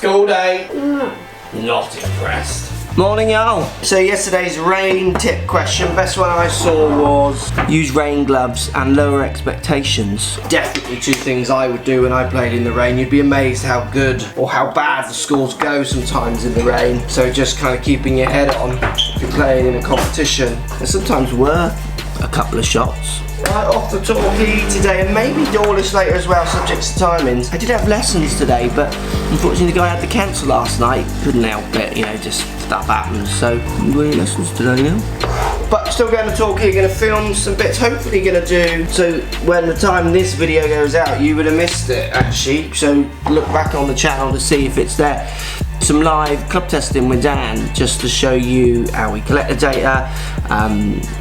School day. Not impressed. Morning, y'all. So yesterday's rain tip question, best one I saw was use rain gloves and lower expectations. Definitely two things I would do when I played in the rain. You'd be amazed how good or how bad the scores go sometimes in the rain. So just kind of keeping your head on if you're playing in a competition. And sometimes worth a couple of shots. Right off the torquay today, and maybe Dawlish later as well, subject to timings. I did have lessons today, but unfortunately the guy had to cancel last night. Couldn't help it, you know, just stuff happens. So, we're in lessons today now. But still going to torquay, going to film some bits, hopefully going to do, so when the time this video goes out, you would have missed it actually. So look back on the channel to see if it's there. Some live club testing with Dan, just to show you how we collect the data,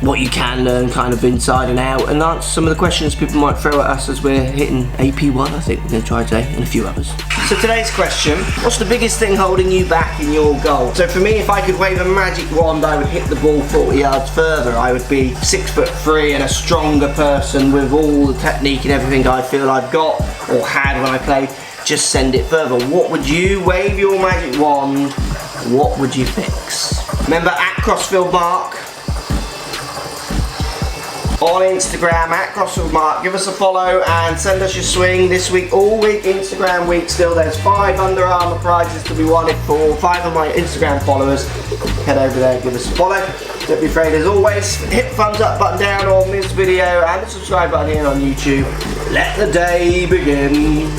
what you can learn kind of inside and out, and answer some of the questions people might throw at us as we're hitting AP1, I think we're going to try today, and a few others. So today's question, what's the biggest thing holding you back in your goal? So for me, if I could wave a magic wand, I would hit the ball 40 yards further. I would be 6'3" and a stronger person with all the technique and everything I feel I've got or had when I played. Just send it further. What would you wave your magic wand? What would you fix? Remember, at Crossfield Mark on Instagram, at Crossfield Mark. Give us a follow and send us your swing this week, all week, Instagram week. Still, there's 5 Under Armour prizes to be won for 5 of my Instagram followers. Head over there and give us a follow. Don't be afraid, as always, hit the thumbs up button down on this video and the subscribe button here on YouTube. Let the day begin.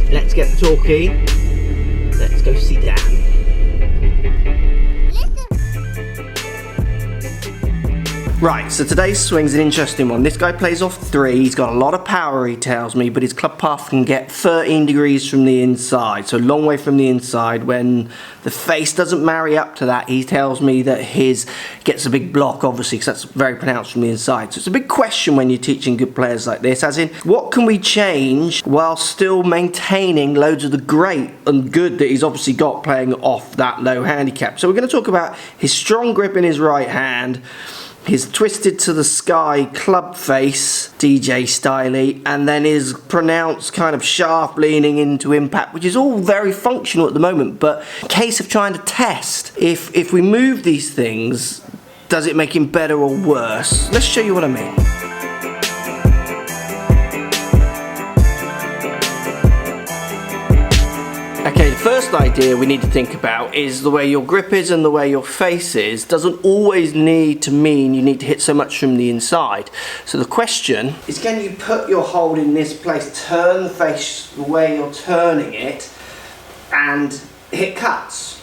Let's get the talkie. Let's go see Dan. Right, so today's swing's an interesting one. This guy plays off 3, he's got a lot of power he tells me, but his club path can get 13 degrees from the inside, so a long way from the inside. When the face doesn't marry up to that, he tells me that his gets a big block, obviously, because that's very pronounced from the inside. So it's a big question when you're teaching good players like this, as in, what can we change while still maintaining loads of the great and good that he's obviously got playing off that low handicap? So we're going to talk about his strong grip in his right hand, his twisted to the sky club face, DJ styly, and then his pronounced kind of shaft leaning into impact, which is all very functional at the moment, but in case of trying to test if we move these things, does it make him better or worse? Let's show you what I mean. Okay, the first idea we need to think about is the way your grip is and the way your face is doesn't always need to mean you need to hit so much from the inside. So the question is, can you put your hold in this place, turn the face the way you're turning it, and hit cuts?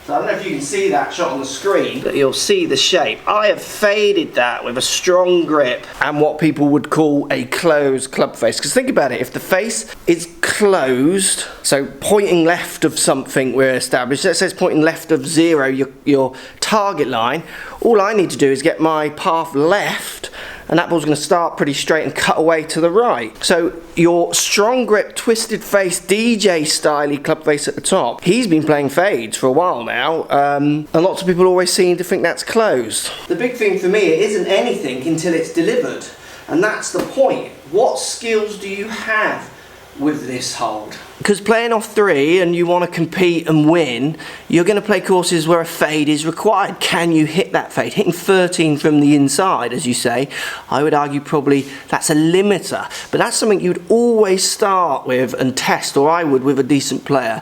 So I don't know if you can see that shot on the screen, but you'll see the shape. I have faded that with a strong grip and what people would call a closed club face. Because think about it, if the face is closed, so pointing left of something we're established, let's say it's pointing left of 0, your target line, all I need to do is get my path left, and that ball's going to start pretty straight and cut away to the right. So your strong grip, twisted face, DJ styly club face at the top, he's been playing fades for a while now, and lots of people always seem to think that's closed. The big thing for me, it isn't anything until it's delivered, and that's the point. What skills do you have with this hold? Because playing off 3 and you want to compete and win, you're going to play courses where a fade is required. Can you hit that fade? Hitting 13 from the inside, as you say, I would argue probably that's a limiter, but that's something you'd always start with and test, or I would with a decent player,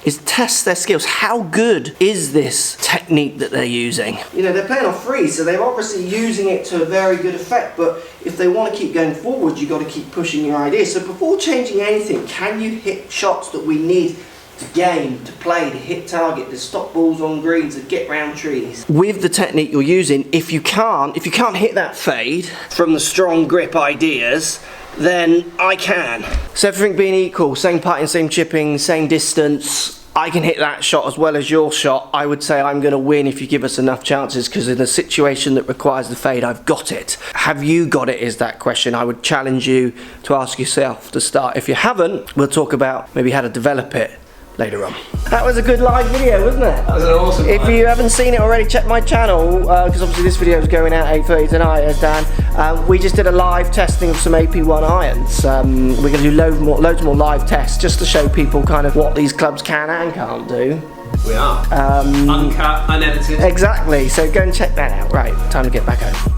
is test their skills. How good is this technique that they're using? You know, they're playing off 3, so they're obviously using it to a very good effect, but if they want to keep going forward, you've got to keep pushing your ideas. So before changing anything, can you hit shots that we need to game, to play, to hit target, to stop balls on greens, to get round trees? With the technique you're using, if you can't hit that fade from the strong grip ideas, then I can. So everything being equal, same putting, same chipping, same distance, I can hit that shot as well as your shot. I would say I'm going to win if you give us enough chances, because in a situation that requires the fade, I've got it. Have you got it is that question I would challenge you to ask yourself to start. If you haven't, we'll talk about maybe how to develop it later on. That was a good live video, wasn't it? That was an awesome If you haven't seen it already, check my channel, because obviously this video is going out 8:30 tonight, as Dan. We just did a live testing of some AP1 irons. We're going to do loads more live tests, just to show people kind of what these clubs can and can't do. We are. Uncut, unedited. Exactly, so go and check that out. Right, time to get back home.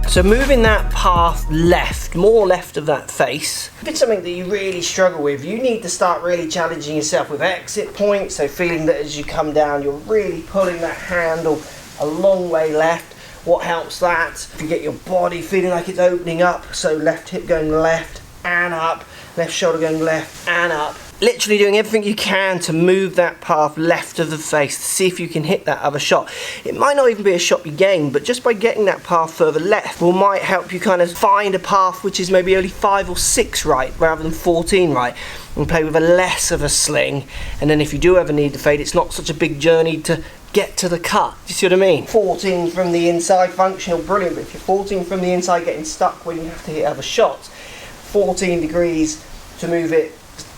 So moving that path left, more left of that face, if it's something that you really struggle with, you need to start really challenging yourself with exit points, so feeling that as you come down, you're really pulling that handle a long way left. What helps that? If you get your body feeling like it's opening up, so left hip going left and up, left shoulder going left and up. Literally doing everything you can to move that path left of the face to see if you can hit that other shot. It might not even be a shot you gain, but just by getting that path further left might help you kind of find a path which is maybe only 5 or 6 right rather than 14 right, and play with a less of a sling. And then if you do ever need the fade, it's not such a big journey to get to the cut. Do you see what I mean? 14 from the inside, functional, brilliant, but if you're 14 from the inside getting stuck when you have to hit other shots, 14 degrees to move it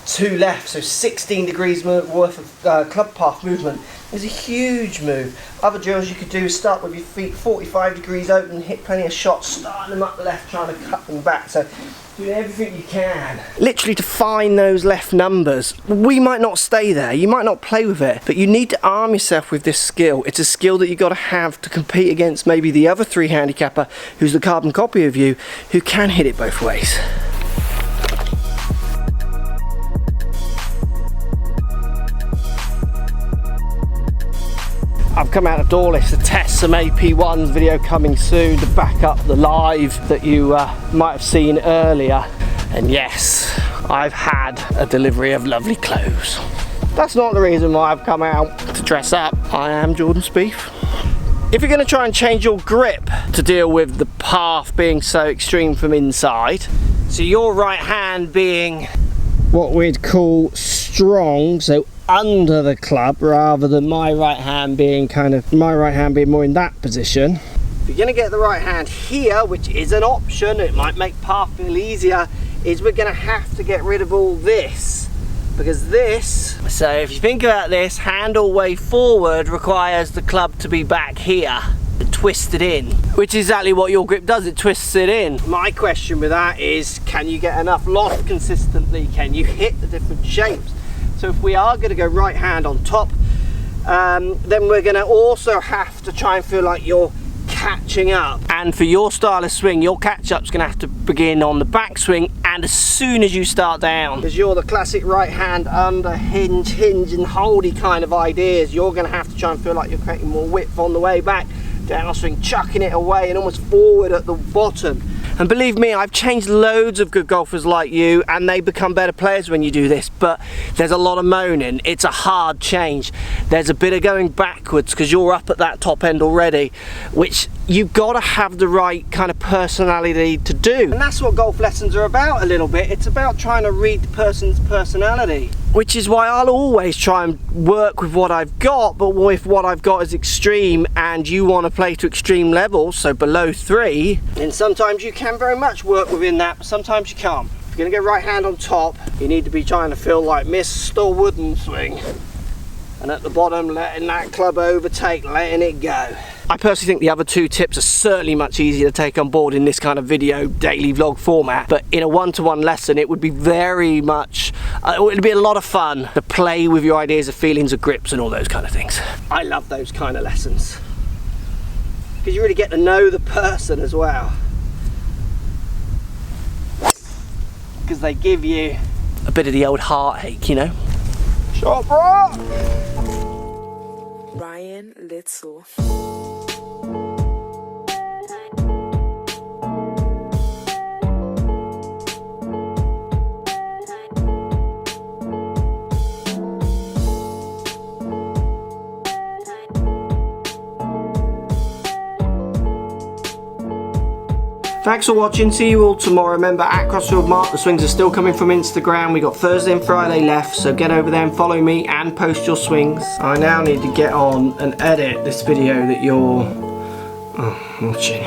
to left, so 16 degrees worth of club path movement is a huge move. Other drills you could do is start with your feet 45 degrees open, hit plenty of shots, starting them up the left, trying to cut them back. So doing everything you can. Literally to find those left numbers. We might not stay there, you might not play with it, but you need to arm yourself with this skill. It's a skill that you've got to have to compete against maybe the other 3 handicapper who's the carbon copy of you, who can hit it both ways. I've come out of door list to test some AP1s, video coming soon to back up the live that you might have seen earlier. And yes, I've had a delivery of lovely clothes. That's not the reason why I've come out to dress up. I am Jordan Spieth. If you're going to try and change your grip to deal with the path being so extreme from inside, so your right hand being what we'd call strong, so under the club, rather than my right hand being more in that position. If you're going to get the right hand here, which is an option, it might make path feel easier, is we're going to have to get rid of all this, because this, so if you think about this, hand all way forward requires the club to be back here, twisted in, which is exactly what your grip does, it twists it in. My question with that is, can you get enough loft consistently? Can you hit the different shapes? So if we are going to go right hand on top, then we're going to also have to try and feel like you're catching up. And for your style of swing, your catch up's going to have to begin on the backswing and as soon as you start down. Because you're the classic right hand under hinge and holdy kind of ideas, you're going to have to try and feel like you're creating more width on the way back, downswing, chucking it away and almost forward at the bottom. And believe me, I've changed loads of good golfers like you and they become better players when you do this, but there's a lot of moaning. It's a hard change. There's a bit of going backwards because you're up at that top end already, which you've got to have the right kind of personality to do. And that's what golf lessons are about a little bit. It's about trying to read the person's personality. Which is why I'll always try and work with what I've got, but if what I've got is extreme and you want to play to extreme levels, so below 3, then sometimes you can very much work within that, but sometimes you can't. If you're going to go right hand on top, you need to be trying to feel like Mr. Wooden Swing. And at the bottom, letting that club overtake, letting it go. I personally think the other 2 tips are certainly much easier to take on board in this kind of video daily vlog format, but in a one-to-one lesson it would be very much, it would be a lot of fun to play with your ideas of feelings of grips and all those kind of things. I love those kind of lessons because you really get to know the person as well, because they give you a bit of the old heartache, you know. Shot, bro! Ryan Little. Thanks for watching, see you all tomorrow. Remember, at Crossfield Mark, the swings are still coming from Instagram. We got Thursday and Friday left, so get over there and follow me and post your swings. I now need to get on and edit this video that you're watching.